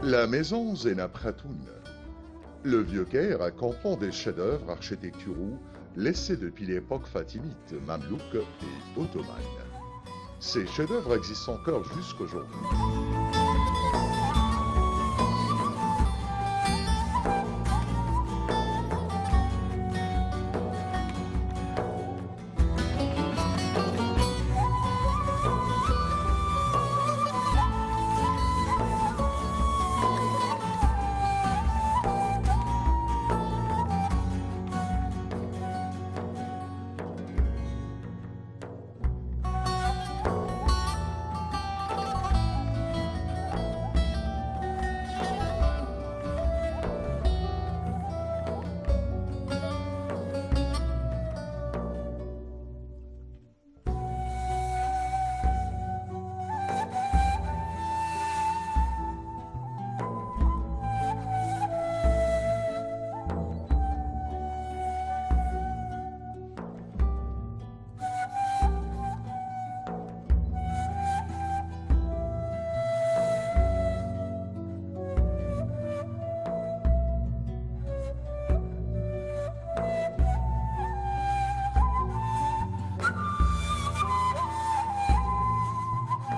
La maison Zeynep Khatoun. Le Vieux-Caire comprend des chefs-d'œuvre architecturaux laissés depuis l'époque fatimide, mamelouk et ottomane. Ces chefs-d'œuvre existent encore jusqu'aujourd'hui.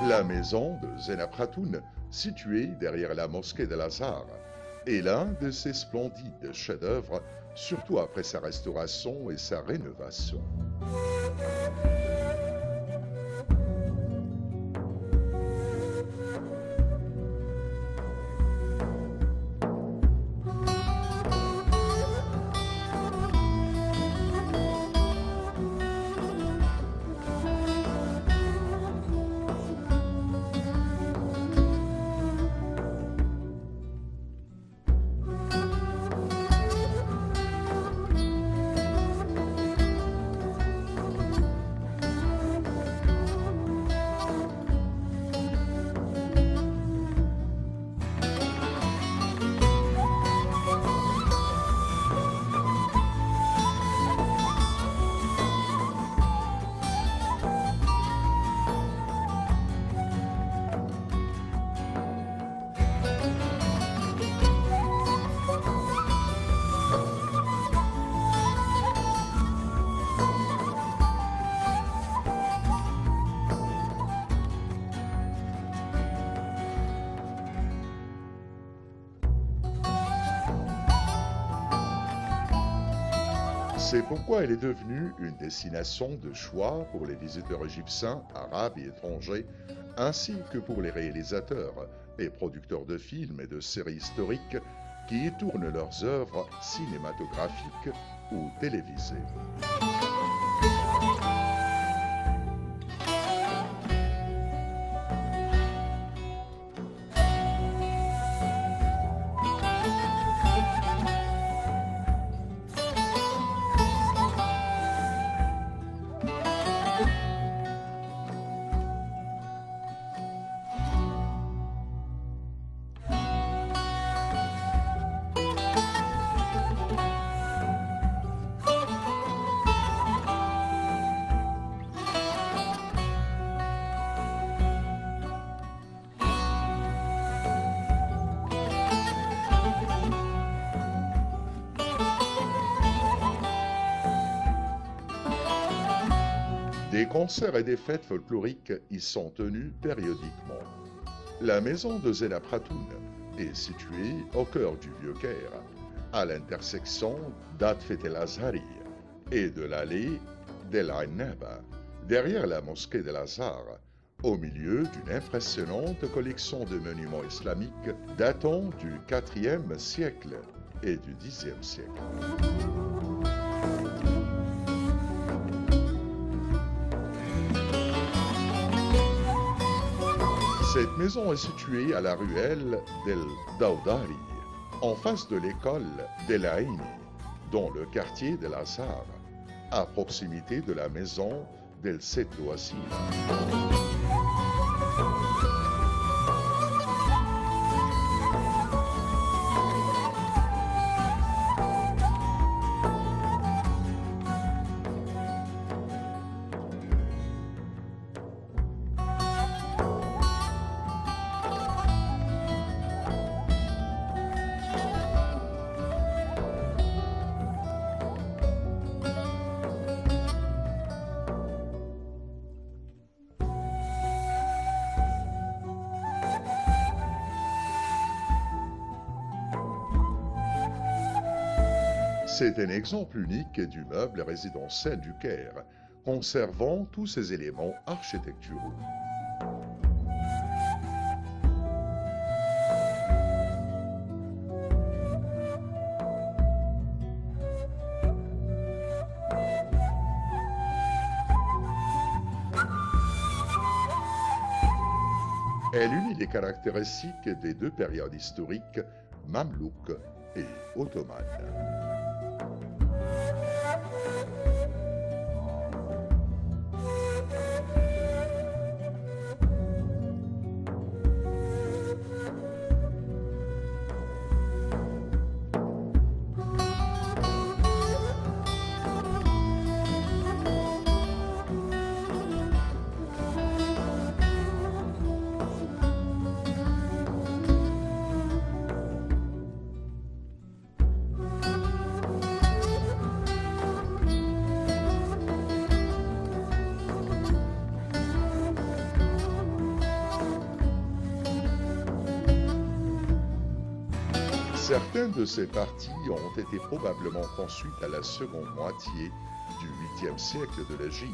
La maison de Zeynep Khatoun, située derrière la mosquée de l'Azhar, est l'un de ces splendides chefs-d'œuvre, surtout après sa restauration et sa rénovation. C'est pourquoi elle est devenue une destination de choix pour les visiteurs égyptiens, arabes et étrangers, ainsi que pour les réalisateurs et producteurs de films et de séries historiques qui y tournent leurs œuvres cinématographiques ou télévisées. Des concerts et des fêtes folkloriques y sont tenus périodiquement. La maison de Zeynep Khatoun est située au cœur du Vieux-Caire, à l'intersection d'Atfet El Azhari et de l'allée d'El Ainaba, derrière la mosquée de l'Azhar, au milieu d'une impressionnante collection de monuments islamiques datant du IVe siècle et du Xe siècle. Cette maison est située à la ruelle d'El Daoudari, en face de l'école d'El Aini, dans le quartier de l'Azhar, à proximité de la maison d'El Seto Asila. C'est un exemple unique du meuble résidentiel du Caire, conservant tous ses éléments architecturaux. Elle unit les caractéristiques des deux périodes historiques, mamelouk et ottomane. Certaines de ces parties ont été probablement construites à la seconde moitié du 8e siècle de l'Hégire,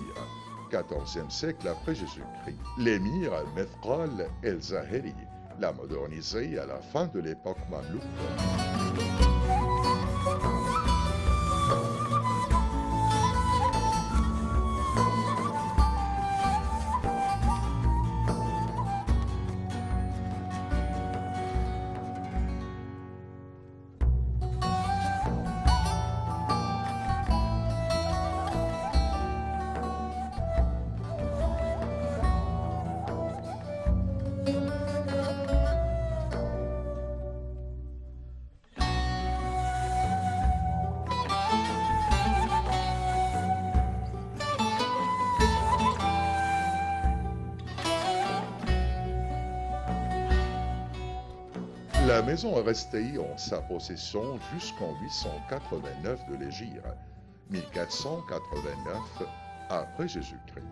14e siècle après Jésus-Christ. L'émir Methqal el-Zahiri l'a modernisé à la fin de l'époque mamelouk. La maison est restée en sa possession jusqu'en 889 de l'Hégire, 1489 après Jésus-Christ.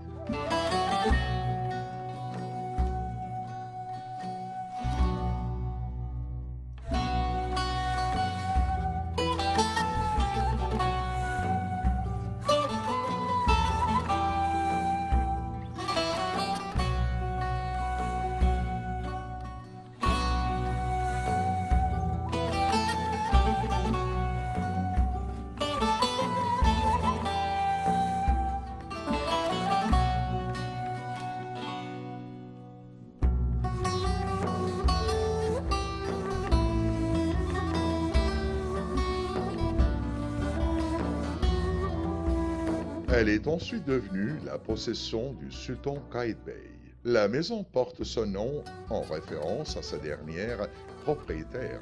Elle est ensuite devenue la possession du sultan Qaitbay. La maison porte son nom en référence à sa dernière propriétaire,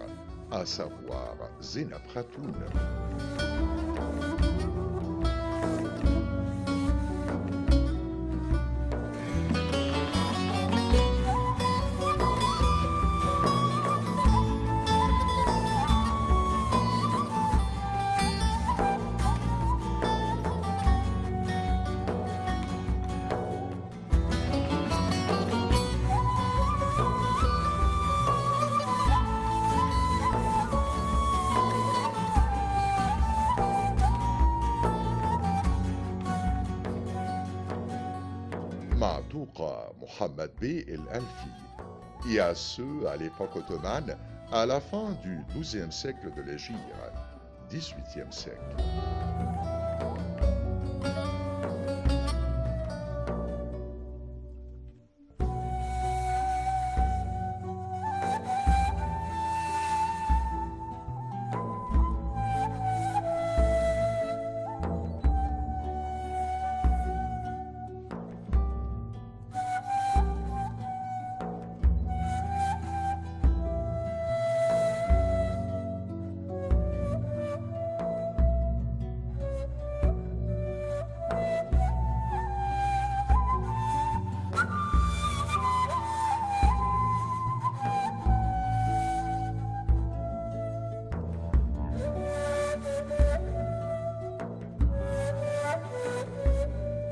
à savoir Zeinab Khatoun. Ma'touqa Mohammed Bey el-Alfi, et à ceux à l'époque ottomane, à la fin du XIIe siècle de l'Hégire, XVIIIe siècle.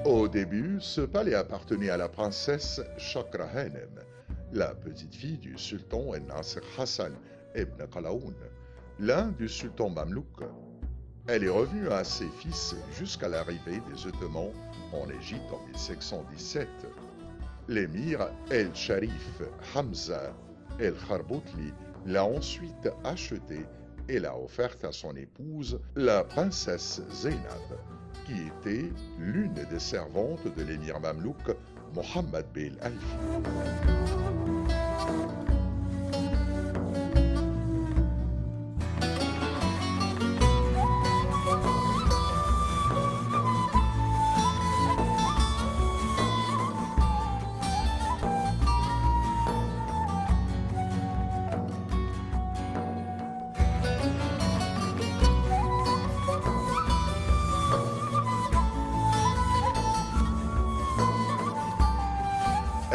Au début, ce palais appartenait à la princesse Chakra Hanem, la petite-fille du sultan El-Nasir Hassan ibn Qalaoun, l'un du sultan mamelouk. Elle est revenue à ses fils jusqu'à l'arrivée des Ottomans en Égypte en 1517. L'émir El-Sharif Hamza El-Kharboutli l'a ensuite achetée et l'a offerte à son épouse, la princesse Zeynab, qui était l'une des servantes de l'émir mamelouk Mohammed bey Alfi.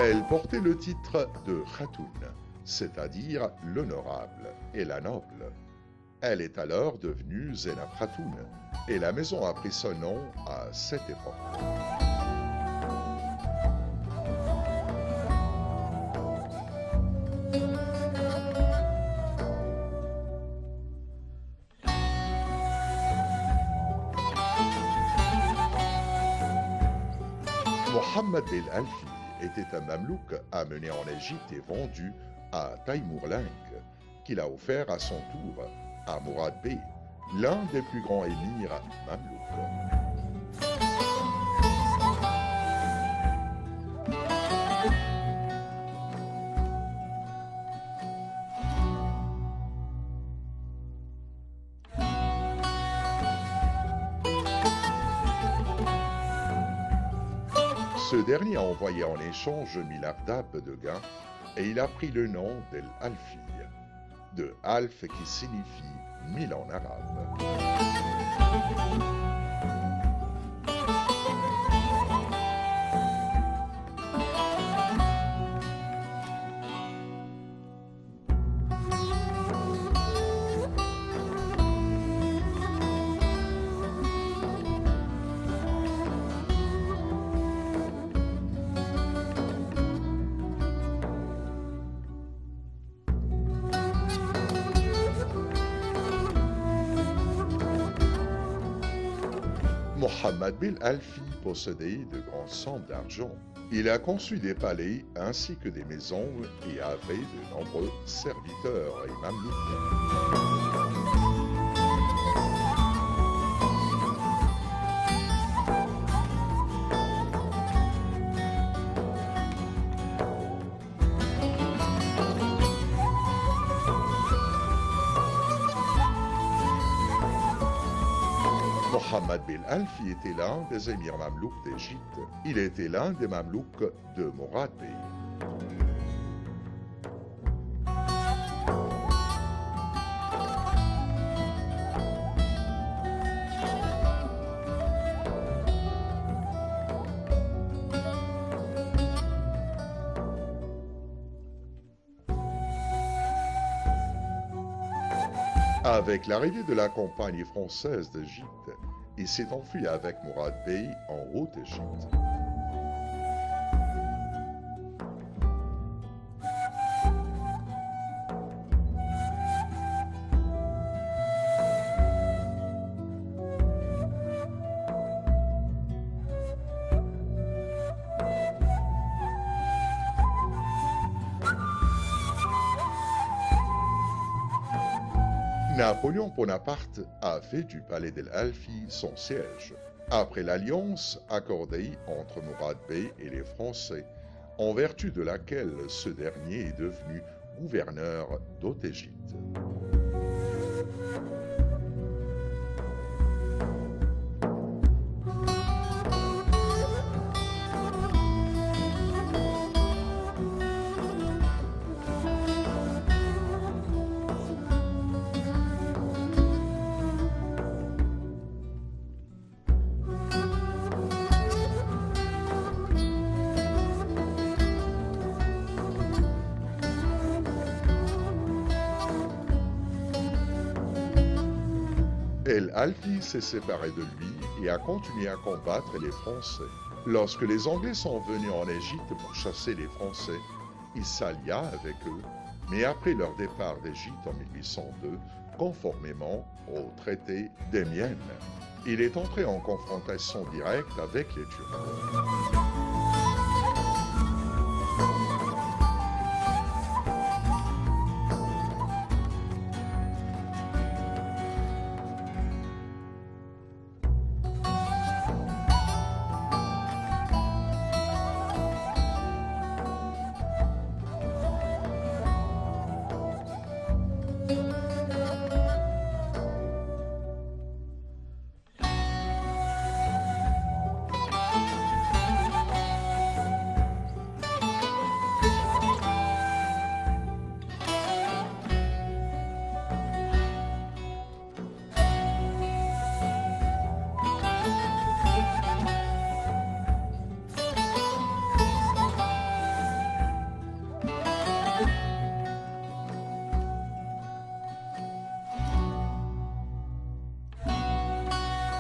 Elle portait le titre de Khatoun, c'est-à-dire l'honorable et la noble. Elle est alors devenue Zeynab Khatoun et la maison a pris son nom à cette époque. Mohammed bey Alfi était un mamelouk amené en Égypte et vendu à Taïmour-Lenk, qu'il a offert à son tour à Mourad Bey, l'un des plus grands émirs mamelouks. Ce dernier a envoyé en échange 1000 ardabs de gain et il a pris le nom d'El-Alfi, de Alf qui signifie 1000 en arabe. Mohammed bey Alfi possédait de grandes sommes d'argent. Il a conçu des palais ainsi que des maisons et avait de nombreux serviteurs et mamelouks. Mohammed bey Alfi était l'un des émirs mamelouks d'Égypte. Il était l'un des mamelouks de Mourad Bey. Avec l'arrivée de la Compagnie française d'Égypte, il s'est enfui avec Mourad Bey en Haute-Égypte. Napoléon Bonaparte a fait du palais d'El-Alfi son siège, après l'alliance accordée entre Mourad Bey et les Français, en vertu de laquelle ce dernier est devenu gouverneur d'Haute-Égypte. El-Alfi s'est séparé de lui et a continué à combattre les Français. Lorsque les Anglais sont venus en Égypte pour chasser les Français, il s'allia avec eux mais après leur départ d'Égypte en 1802, conformément au traité d'Émienne, il est entré en confrontation directe avec les Turcs.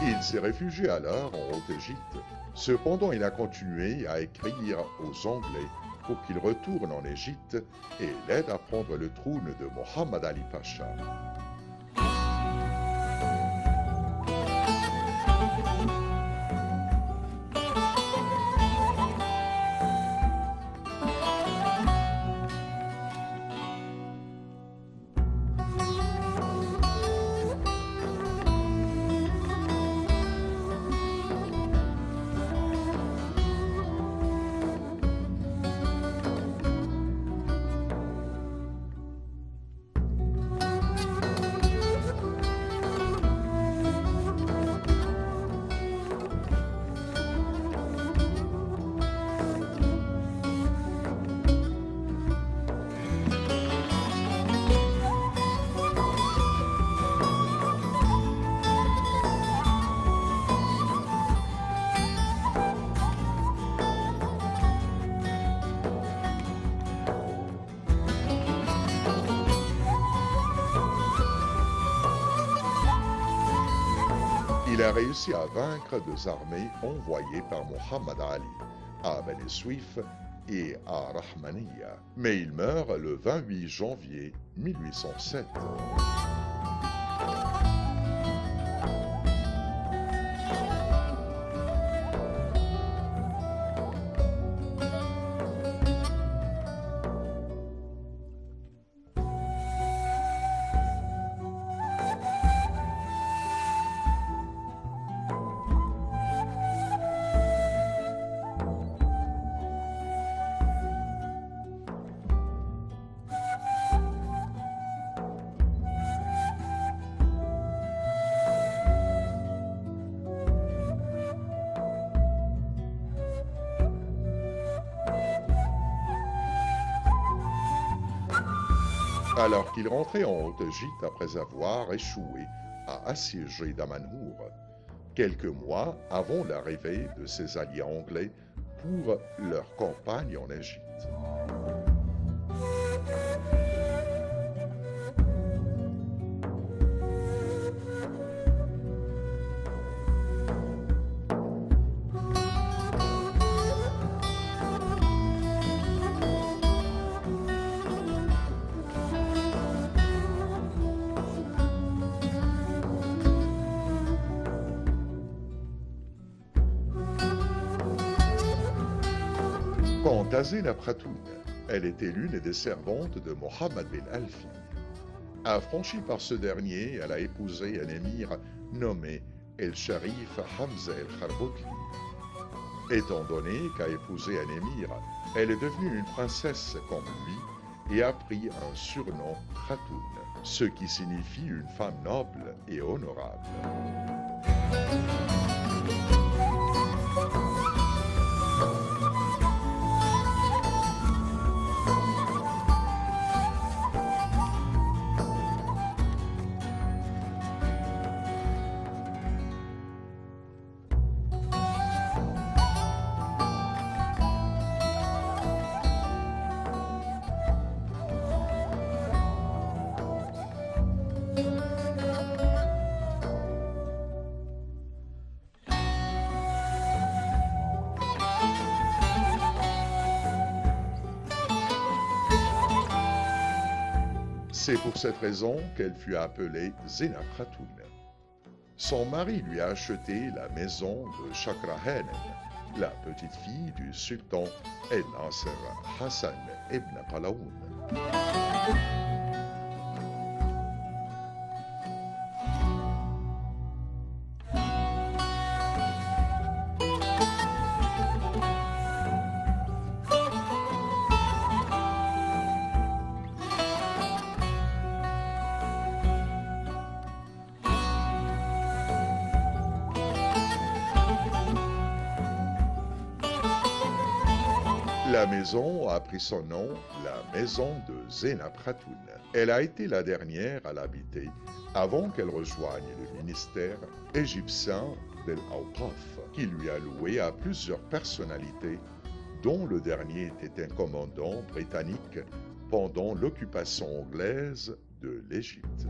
Il s'est réfugié alors en Haute-Égypte. Cependant, il a continué à écrire aux Anglais pour qu'ils retournent en Égypte et l'aident à prendre le trône de Mohammed Ali Pacha. Il a réussi à vaincre deux armées envoyées par Muhammad Ali à Beni Suif et à Rahmaniya, mais il meurt le 28 janvier 1807. Alors qu'il rentrait en Haute-Égypte après avoir échoué à assiéger Damanhour, quelques mois avant l'arrivée de ses alliés anglais pour leur campagne en Égypte. Quant à Zénab Khatoun, elle était l'une des servantes de Mohammed bin Alfi. Affranchie par ce dernier, elle a épousé un émir nommé El-Sharif Hamza el-Kharbotli. Étant donné qu'a épousé un émir, elle est devenue une princesse comme lui et a pris un surnom Khatoun, ce qui signifie une femme noble et honorable. C'est pour cette raison qu'elle fut appelée Zénab Khatoun. Son mari lui a acheté la maison de Chakrahanen, la petite fille du sultan El Nasser Hassan ibn Qalaoun. La maison a pris son nom, la maison de Zénab Khatoun. Elle a été la dernière à l'habiter avant qu'elle rejoigne le ministère égyptien del Awqaf, qui lui a loué à plusieurs personnalités, dont le dernier était un commandant britannique pendant l'occupation anglaise de l'Égypte.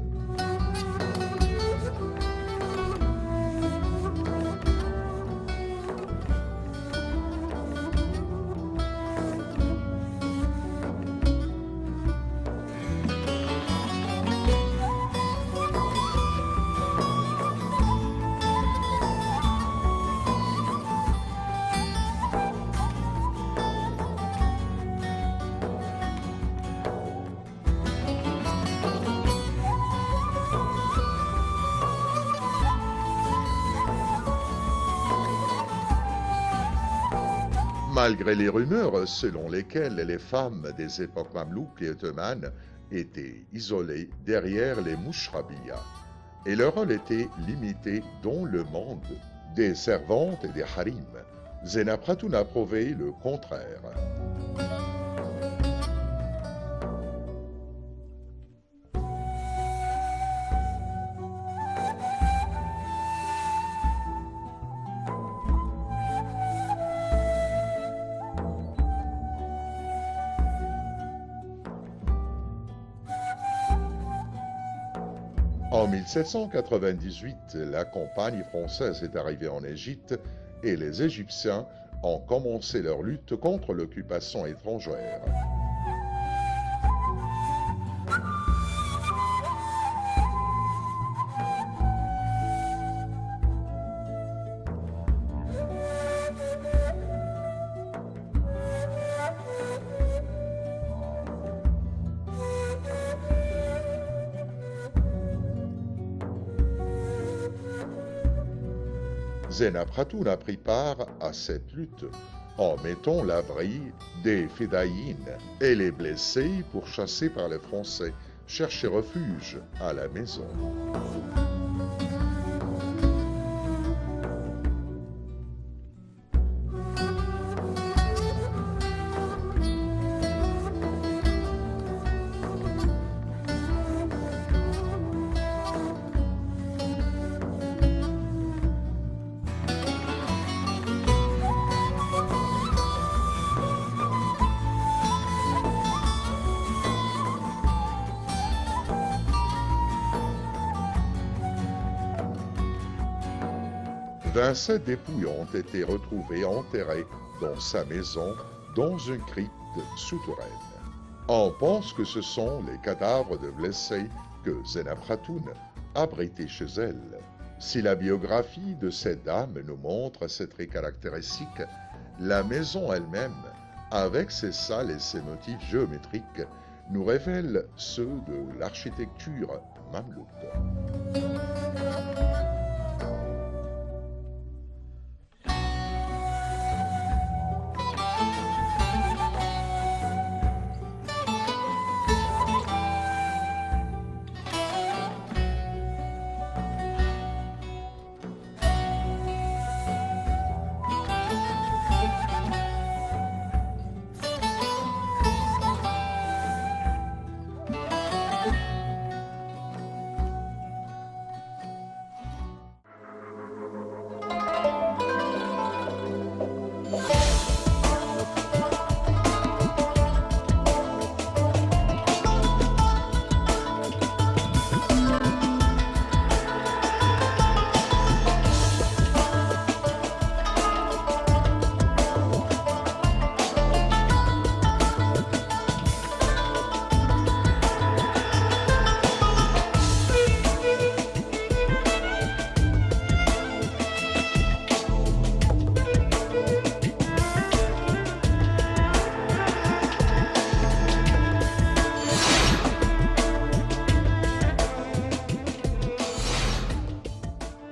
Malgré les rumeurs selon lesquelles les femmes des époques mamelouques et ottomanes étaient isolées derrière les mouchrabiyas, et leur rôle était limité dans le monde des servantes et des harims, Zénab Khatoun a prouvé le contraire. En 1798, la compagnie française est arrivée en Égypte et les Égyptiens ont commencé leur lutte contre l'occupation étrangère. Zénab Khatoun a pris part à cette lutte en mettant l'abri des Fedayines et les blessés pourchassés par les Français chercher refuge à la maison. Vingt-sept dépouilles ont été retrouvées enterrées dans sa maison dans une crypte souterraine. On pense que ce sont les cadavres de blessés que Zénab Khatoun abritait chez elle. Si la biographie de cette dame nous montre ses traits caractéristiques, la maison elle-même, avec ses salles et ses motifs géométriques, nous révèle ceux de l'architecture mamelouk.